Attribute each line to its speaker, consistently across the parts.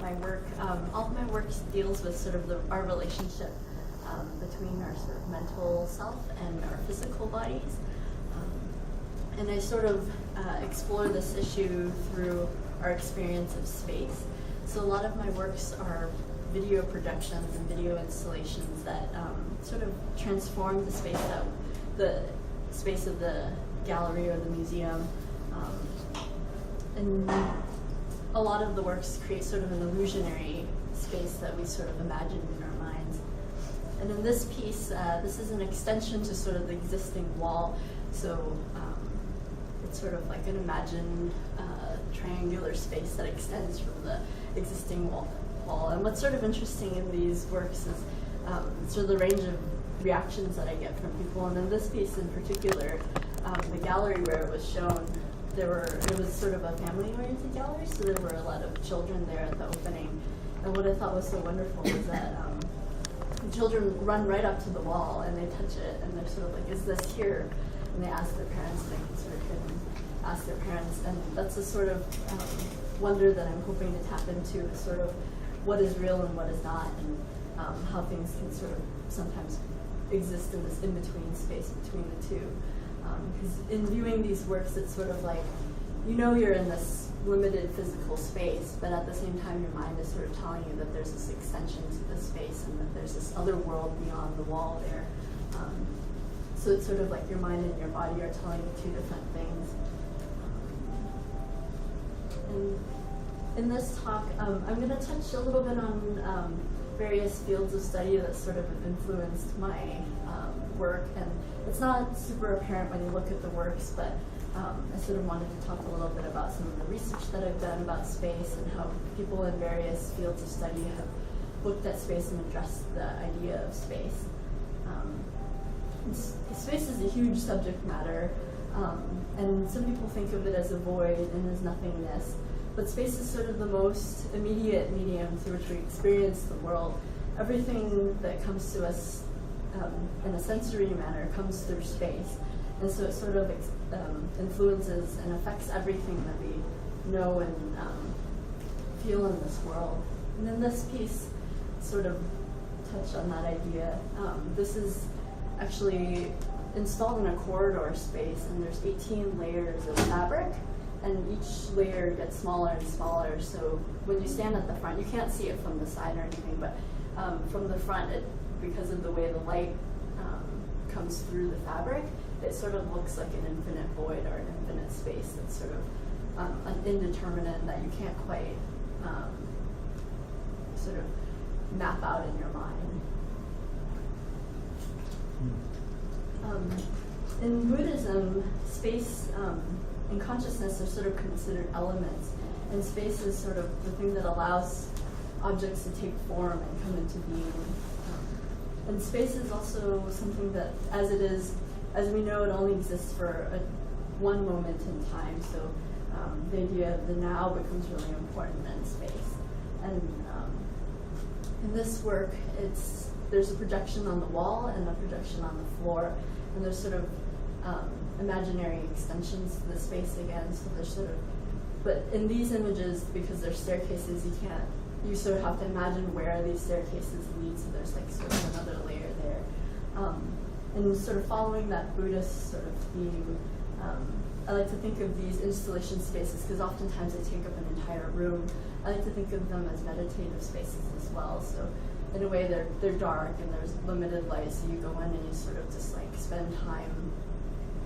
Speaker 1: my work. All of my work deals with sort of our relationship between our sort of mental self and our physical bodies. And I sort of explore this issue through our experience of space. So a lot of my works are video projections and video installations that sort of transform the space of the gallery or the museum. And a lot of the works create sort of an illusionary space that we sort of imagine in our minds. And in this piece, this is an extension to sort of the existing wall. So it's sort of like an imagined triangular space that extends from the existing wall. And what's sort of interesting in these works is sort of the range of reactions that I get from people. And in this piece in particular, the gallery where it was shown, it was sort of a family-oriented gallery, so there were a lot of children there at the opening. And what I thought was so wonderful was that the children run right up to the wall and they touch it, and they're sort of like, is this here? And they ask their parents, and they sort of can ask their parents. And that's a sort of wonder that I'm hoping to tap into, is sort of what is real and what is not, and how things can sort of sometimes exist in this in-between space between the two. Because in viewing these works, it's sort of like, you know you're in this limited physical space, but at the same time your mind is sort of telling you that there's this extension to the space and that there's this other world beyond the wall there. So it's sort of like your mind and your body are telling you two different things. And in this talk, I'm going to touch a little bit on various fields of study that sort of have influenced my work. And it's not super apparent when you look at the works, but I sort of wanted to talk a little bit about some of the research that I've done about space and how people in various fields of study have looked at space and addressed the idea of space. Space is a huge subject matter, and some people think of it as a void and as nothingness. But space is sort of the most immediate medium through which we experience the world. Everything that comes to us in a sensory manner comes through space. And so it sort of influences and affects everything that we know and feel in this world. And then this piece sort of touched on that idea. This is actually installed in a corridor space, and there's 18 layers of fabric, and each layer gets smaller and smaller. So when you stand at the front, you can't see it from the side or anything, but from the front, because of the way the light comes through the fabric, it sort of looks like an infinite void or an infinite space that's sort of an indeterminate that you can't quite sort of map out in your mind. In Buddhism, space and consciousness are sort of considered elements, and space is sort of the thing that allows objects to take form and come into being. And space is also something that, as we know, it only exists for one moment in time, so the idea of the now becomes really important in space. And in this work, there's a projection on the wall and a projection on the floor, and there's sort of imaginary extensions to the space again. So there's sort of, but in these images, because they're staircases, you sort of have to imagine where these staircases lead. So there's like sort of another layer there, and sort of following that Buddhist sort of theme. I like to think of these installation spaces because oftentimes they take up an entire room. I like to think of them as meditative spaces as well. So in a way, they're dark and there's limited light, so you go in and you sort of just like spend time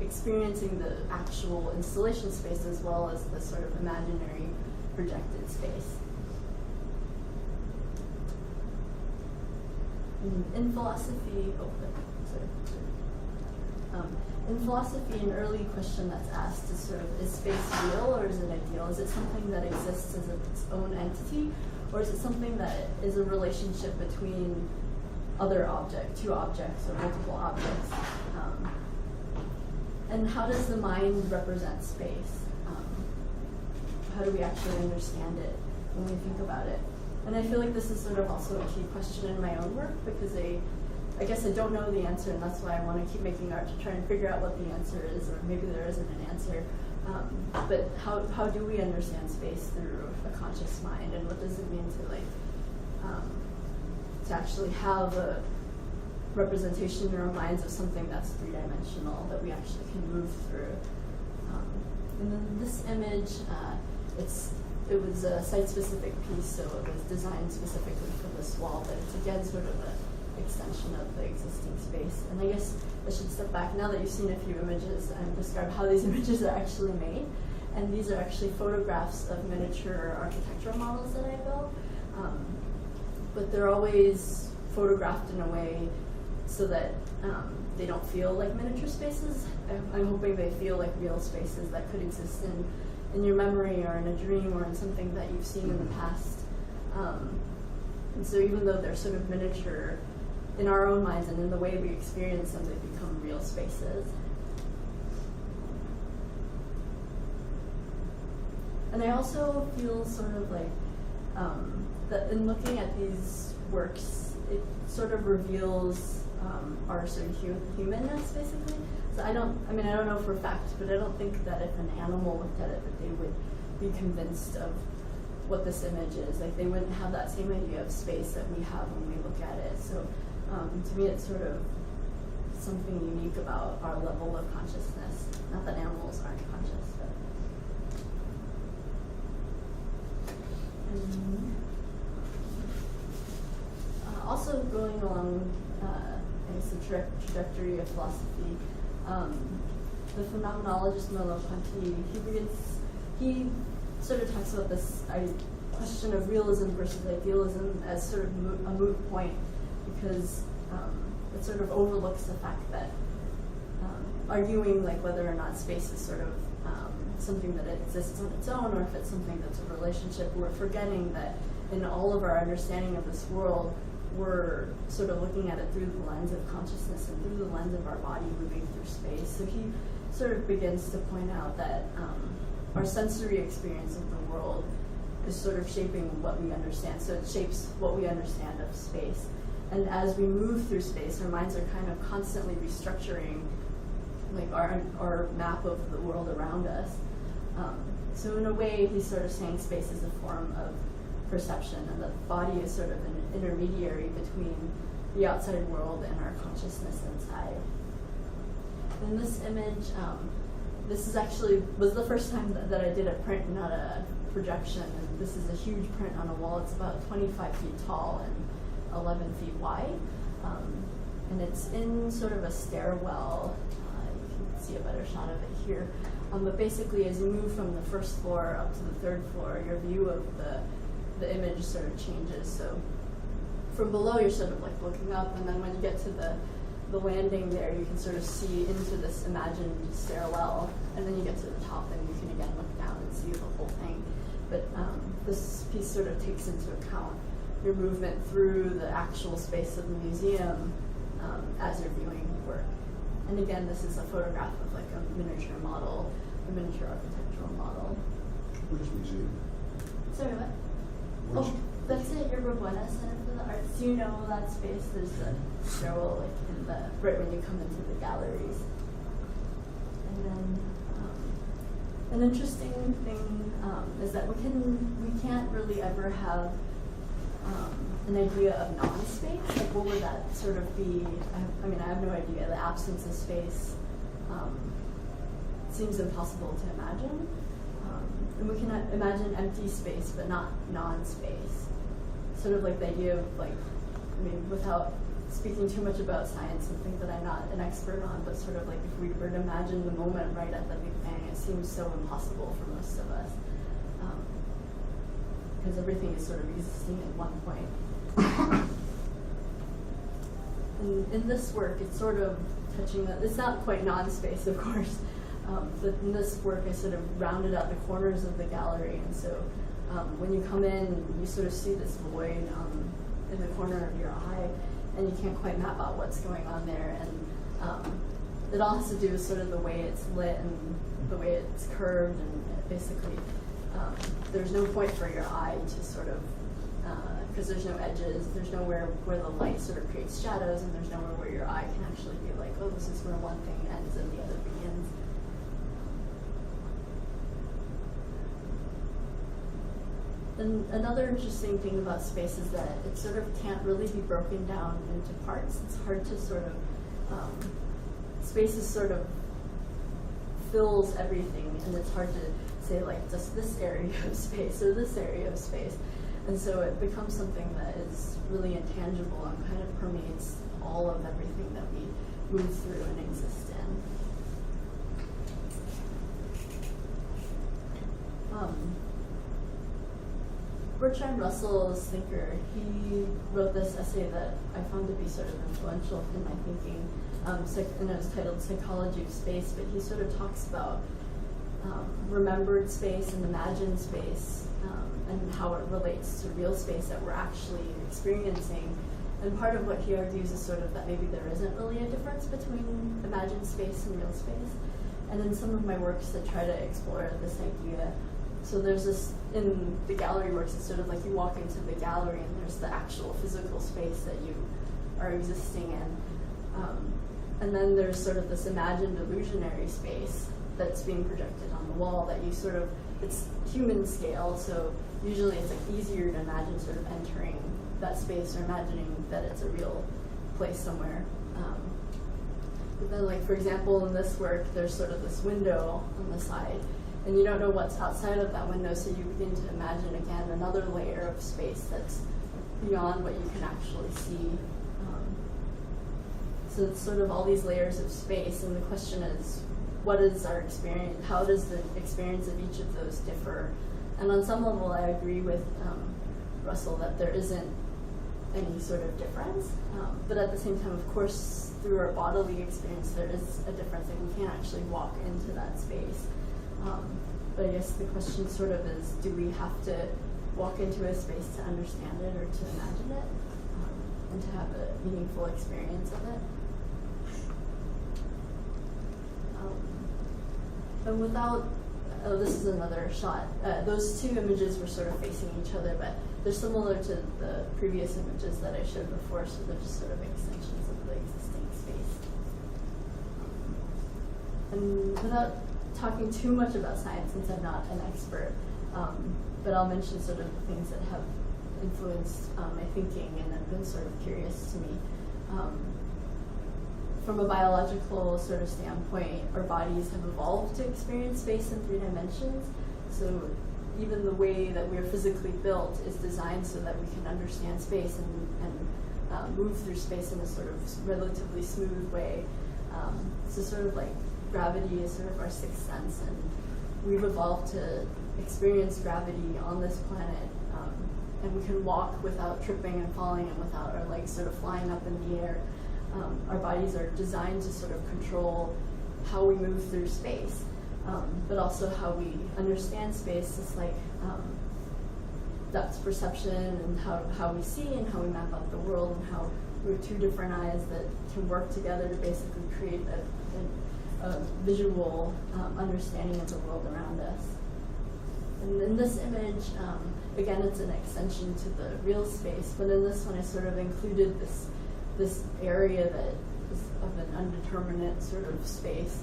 Speaker 1: experiencing the actual installation space as well as the sort of imaginary projected space. In philosophy, in philosophy, an early question that's asked is sort of, is space real or is it ideal? Is it something that exists as its own entity, or is it something that is a relationship between two objects or multiple objects? And how does the mind represent space? How do we actually understand it when we think about it? And I feel like this is sort of also a key question in my own work, because I guess I don't know the answer, and that's why I want to keep making art to try and figure out what the answer is, or maybe there isn't an answer. But how do we understand space through a conscious mind, and what does it mean to to actually have a representation in our minds of something that's three-dimensional that we actually can move through? And then this image, it was a site-specific piece, so it was designed specifically for this wall, but it's again sort of an extension of the existing space. And I guess I should step back now that you've seen a few images and describe how these images are actually made. And these are actually photographs of miniature architectural models that I built. But they're always photographed in a way so that they don't feel like miniature spaces. I'm hoping they feel like real spaces that could exist in your memory or in a dream or in something that you've seen in the past. And so even though they're sort of miniature in our own minds and in the way we experience them, they become real spaces. And I also feel sort of like that in looking at these works, it sort of reveals our sort of humanness, basically. So I don't know for a fact, but I don't think that if an animal looked at it, that they would be convinced of what this image is. Like, they wouldn't have that same idea of space that we have when we look at it. So to me, it's sort of something unique about our level of consciousness. Not that animals aren't conscious, but. Also going along the trajectory of philosophy, the phenomenologist Merleau-Ponty, he sort of talks about this question of realism versus idealism as sort of a moot point, because it sort of overlooks the fact that arguing like whether or not space is sort of something that exists on its own, or if it's something that's a relationship, we're forgetting that in all of our understanding of this world, we're sort of looking at it through the lens of consciousness and through the lens of our body moving through space. So he sort of begins to point out that our sensory experience of the world is sort of shaping what we understand. So it shapes what we understand of space. And as we move through space, our minds are kind of constantly restructuring like our map of the world around us. So in a way, he's sort of saying space is a form of perception, and the body is sort of an intermediary between the outside world and our consciousness inside. In this image, this is was the first time that I did a print, not a projection. And this is a huge print on a wall. It's about 25 feet tall and 11 feet wide. And it's in sort of a stairwell. You can see a better shot of it here. But basically, as you move from the first floor up to the third floor, your view of the image sort of changes. So from below, you're sort of like looking up, and then when you get to the landing there, you can sort of see into this imagined stairwell, and then you get to the top, and you can again look down and see the whole thing. But this piece sort of takes into account your movement through the actual space of the museum as you're viewing the work. And again, this is a photograph of like a miniature model, a miniature architectural model.
Speaker 2: Which museum?
Speaker 1: Sorry, what? Oh, that's it, Yerba Buena Center for the Arts. Do you know that space? There's a stairwell like right when you come into the galleries. And then an interesting thing is that we can't really ever have an idea of non-space. Like, what would that sort of be? I have no idea. The absence of space seems impossible to imagine. And we can imagine empty space, but not non-space. Sort of like the idea of without speaking too much about science, something that I'm not an expert on, but sort of like if we were to imagine the moment right at the Big Bang, it seems so impossible for most of us. Because everything is sort of existing at one point. And in this work, it's sort of touching that. It's not quite non-space, of course, but in this work, I sort of rounded out the corners of the gallery, and so when you come in, you sort of see this void in the corner of your eye, and you can't quite map out what's going on there. And it all has to do with sort of the way it's lit and the way it's curved, and basically there's no point for your eye to sort of, because there's no edges, there's nowhere where the light sort of creates shadows, and there's nowhere where your eye can actually be like, oh, this is where one thing ends and the other begins. And another interesting thing about space is that it sort of can't really be broken down into parts. It's hard to sort of, space is sort of fills everything, and it's hard to say like just this area of space or this area of space. And so it becomes something that is really intangible and kind of permeates all of everything that we move through and exist in. Bertrand Russell's thinker, he wrote this essay that I found to be sort of influential in my thinking, and it was titled Psychology of Space, but he sort of talks about remembered space and imagined space, and how it relates to real space that we're actually experiencing. And part of what he argues is sort of that maybe there isn't really a difference between imagined space and real space. And in some of my works that try to explore this idea, so there's this, in the gallery works, it's sort of like you walk into the gallery and there's the actual physical space that you are existing in. And then there's sort of this imagined illusionary space that's being projected on the wall that you sort of, it's human scale, so usually it's like easier to imagine sort of entering that space or imagining that it's a real place somewhere. But then, like, for example, in this work, there's sort of this window on the side, and you don't know what's outside of that window, so you begin to imagine, again, another layer of space that's beyond what you can actually see. So it's sort of all these layers of space, and the question is, what is our experience? How does the experience of each of those differ? And on some level, I agree with Russell that there isn't any sort of difference, but at the same time, of course, through our bodily experience, there is a difference, and we can't actually walk into that space. But I guess the question sort of is, do we have to walk into a space to understand it or to imagine it, and to have a meaningful experience of it? And without, oh, this is another shot. Those two images were sort of facing each other, but they're similar to the previous images that I showed before, so they're just sort of extensions of the existing space. And without talking too much about science, since I'm not an expert, but I'll mention sort of the things that have influenced my thinking and have been sort of curious to me. From a biological sort of standpoint, our bodies have evolved to experience space in 3 dimensions. So even the way that we're physically built is designed so that we can understand space and move through space in a sort of relatively smooth way. So sort of like gravity is sort of our sixth sense, and we've evolved to experience gravity on this planet, and we can walk without tripping and falling and without our legs sort of flying up in the air. Our bodies are designed to sort of control how we move through space, but also how we understand space. It's like depth perception and how we see and how we map out the world, and how we have 2 different eyes that can work together to basically create a visual understanding of the world around us. And in this image, again, it's an extension to the real space, but in this one I sort of included this area that is of an undeterminate sort of space.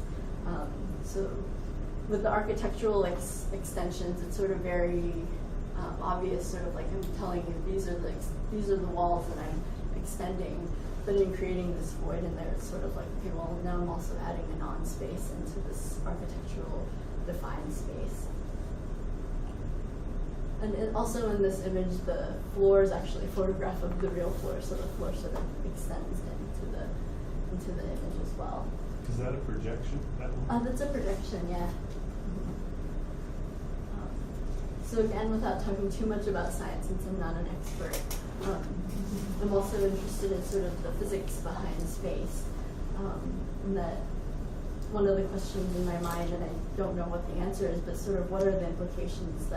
Speaker 1: So with the architectural extensions, it's sort of very obvious, sort of like I'm telling you, these are the walls that I'm extending. But in creating this void in there, it's sort of like, okay, well, now I'm also adding a non-space into this architectural defined space. And also in this image, the floor is actually a photograph of the real floor, so the floor sort of extends into the image as well.
Speaker 2: Is that a projection?
Speaker 1: That's a projection, yeah. So again, without talking too much about science, since I'm not an expert, I'm also interested in sort of the physics behind space. And that one of the questions in my mind, and I don't know what the answer is, but sort of what are the implications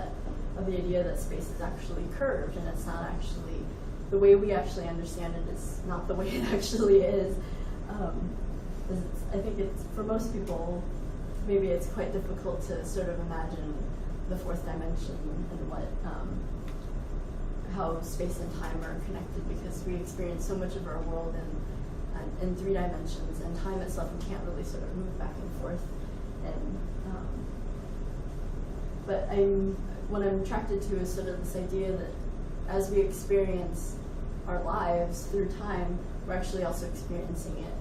Speaker 1: of the idea that space is actually curved, and it's not actually, the way we actually understand it is not the way it actually is. I think it's, for most people, maybe it's quite difficult to sort of imagine the 4th dimension and what, how space and time are connected, because we experience so much of our world in 3 dimensions, and time itself we can't really sort of move back and forth. And But what I'm attracted to is sort of this idea that as we experience our lives through time, we're actually also experiencing it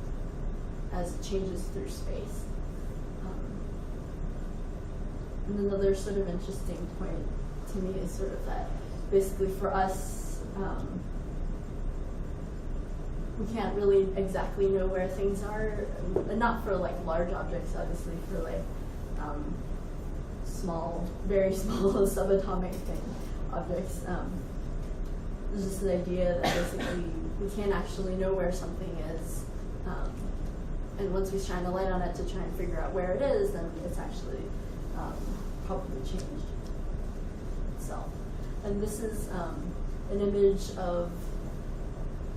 Speaker 1: as it changes through space. And another sort of interesting point to me is sort of that basically for us, we can't really exactly know where things are, and not for like large objects, obviously, for like small, very small subatomic objects. There's just the idea that basically we can't actually know where something is, and once we shine a light on it to try and figure out where it is, then it's actually probably changed itself. And this is an image of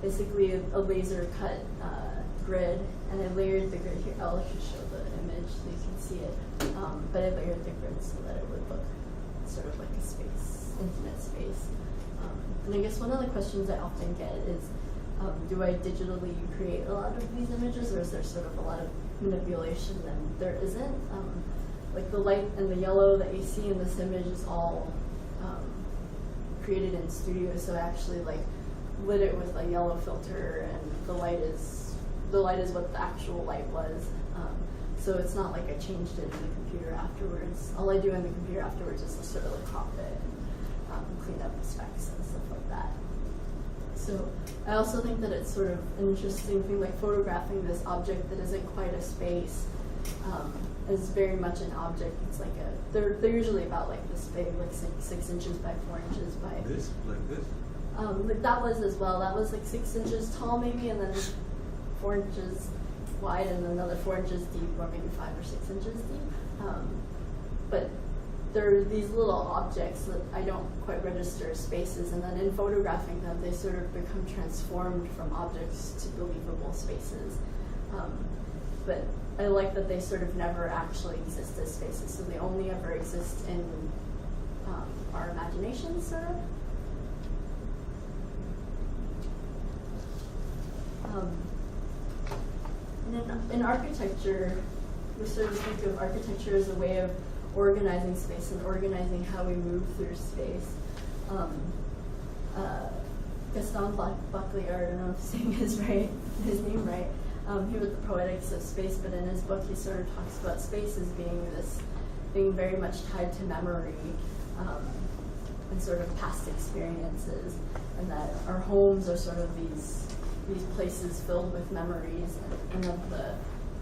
Speaker 1: basically a laser cut grid, and I layered the grid here. I'll actually show the image so you can see it, but I layered the grid so that it would look sort of like a space, infinite space. And I guess one of the questions I often get is, do I digitally create a lot of these images, or is there sort of a lot of manipulation? And there isn't. Like the light and the yellow that you see in this image is all created in studio, so I actually like lit it with a yellow filter, and the light is what the actual light was. So it's not like I changed it in the computer afterwards. All I do in the computer afterwards is just sort of like crop it and clean up the specs and stuff like that. So I also think that it's sort of an interesting thing, like photographing this object that isn't quite a space is very much an object. It's like they're usually about like this big, like 6 inches by 4 inches by.
Speaker 2: This, like this?
Speaker 1: Like that was as well. That was like 6 inches tall maybe, and then 4 inches wide, and another 4 inches deep, or maybe 5 or 6 inches deep. But there are these little objects that I don't quite register as spaces, and then in photographing them, they sort of become transformed from objects to believable spaces. But I like that they sort of never actually exist as spaces, so they only ever exist in our imagination, sort of. And in architecture, we sort of think of architecture as a way of organizing space and organizing how we move through space. Gaston Buckley, I don't know if I'm saying his name right, he wrote The Poetics of Space, but in his book he sort of talks about space as being very much tied to memory and sort of past experiences, and that our homes are sort of these places filled with memories,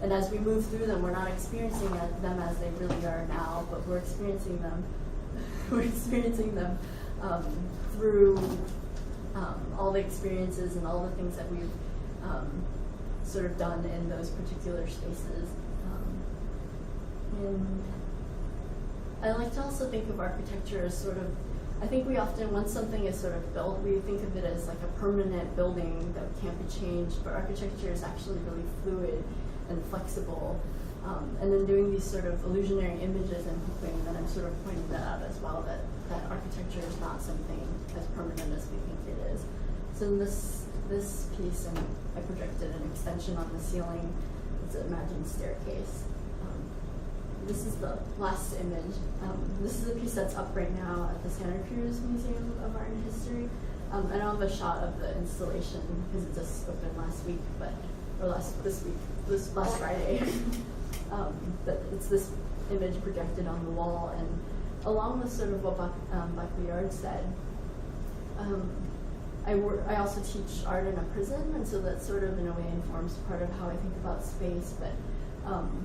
Speaker 1: and as we move through them, we're not experiencing them as they really are now, but we're experiencing them through all the experiences and all the things that we've sort of done in those particular spaces. And I like to also think of architecture as sort of, I think we often, once something is sort of built, we think of it as like a permanent building that can't be changed, but architecture is actually really fluid and flexible. And then doing these sort of illusionary images and hoping that I'm sort of pointing that out as well, that architecture is not something as permanent as we think it is. So in this piece, and I projected an extension on the ceiling. It's an imagined staircase. This is the last image. This is a piece that's up right now at the Santa Cruz Museum of Art and History. I don't have a shot of the installation because it just opened last week, last Friday. But it's this image projected on the wall, and along with sort of what Buckley said, I also teach art in a prison, and so that sort of in a way informs part of how I think about space. But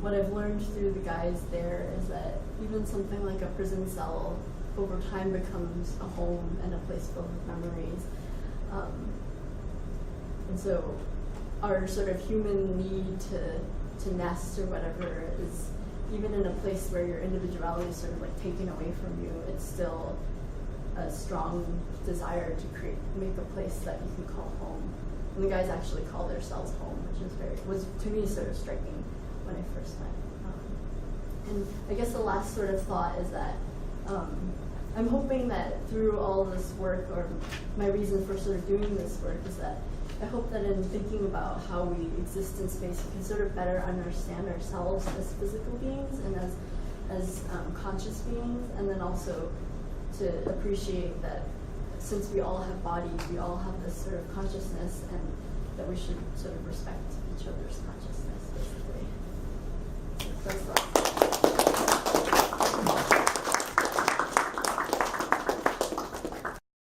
Speaker 1: what I've learned through the guys there is that even something like a prison cell over time becomes a home and a place filled with memories. And so our sort of human need to nest or whatever is, even in a place where your individuality is sort of like taken away from you, it's still a strong desire to make a place that you can call home. And the guys actually call their cells home, which was to me sort of striking when I first met. And I guess the last sort of thought is that I'm hoping that through all this work, or my reason for sort of doing this work is that I hope that in thinking about how we exist in space, we can sort of better understand ourselves as physical beings and as as conscious beings, and then also to appreciate that since we all have bodies, we all have this sort of consciousness, and that we should sort of respect each other's consciousness, basically.